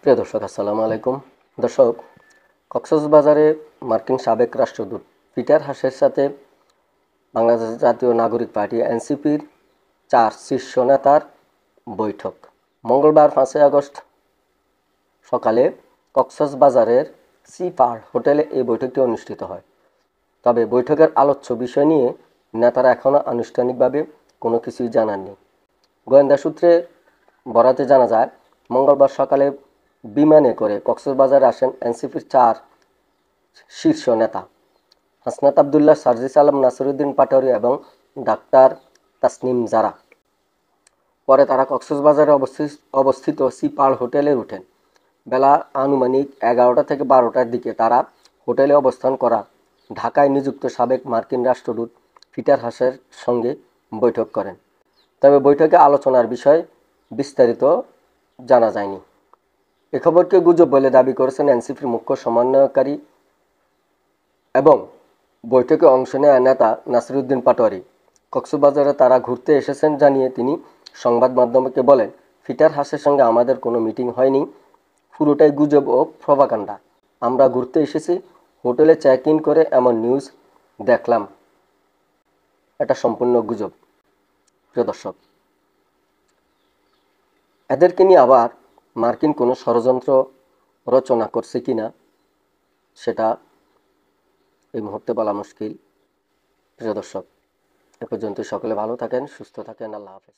প্রিয় দর্শক, আসসালামু আলাইকুম। দর্শক, কক্সবাজারে মার্কিন সাবেক রাষ্ট্রদূত পিটার হাসের সাথে বাংলাদেশ জাতীয় নাগরিক পার্টি এনসিপির 4 শীর্ষ নেতার বৈঠক মঙ্গলবার 5 আগস্ট সকালে কক্সবাজারের সি পার্ক হোটেলে এই বৈঠকটি অনুষ্ঠিত হয়। তবে বৈঠকের আলোচ্য বিষয় নিয়ে নেতারা এখনও আনুষ্ঠানিকভাবে কোনো কিছুই জানাননি। গোয়েন্দা সূত্রে বরাতে জানা যায়, মঙ্গলবার সকালে বিমানে করে কক্সবাজারে আসেন এনসিপির 4 শীর্ষ নেতা হাসনাত আবদুল্লাহ, সার্জিস আলম, নাসিরুদ্দিন পাটোয়ারি এবং ডাক্তার তাসনিম জারা। পরে তারা কক্সবাজারে অবস্থিত সি পার্ক হোটেলে ওঠেন। বেলা আনুমানিক 11টা থেকে 12টার দিকে তারা হোটেলে অবস্থান করা ঢাকায় নিযুক্ত সাবেক মার্কিন রাষ্ট্রদূত পিটার হাসের সঙ্গে বৈঠক করেন। তবে বৈঠকে আলোচনার বিষয় বিস্তারিত জানা যায়নি। এ খবরকে গুজব বলে দাবি করেছেন এনসিপির মুখ্য সমন্বয়কারী এবং বৈঠকে অংশ নেওয়া নেতা নাসিরুদ্দিন পাটোয়ারি। কক্সবাজারে তারা ঘুরতে এসেছেন জানিয়ে তিনি সংবাদ মাধ্যমকে বলেন, পিটার হাসের সঙ্গে আমাদের কোনো মিটিং হয়নি, পুরোটাই গুজব ও প্রপাগান্ডা। আমরা ঘুরতে এসেছি, হোটেলে চেক ইন করে এমন নিউজ দেখলাম, এটা সম্পূর্ণ গুজব। প্রিয় দর্শক, এদেরকে নিয়ে আবার মার্কিন কোনো ষড়যন্ত্র রচনা করছে কিনা সেটা এই মুহূর্তে বলা মুশকিল। প্রিয় দর্শক, এ পর্যন্ত সকলে ভালো থাকেন, সুস্থ থাকেন। আল্লাহ হাফেজ।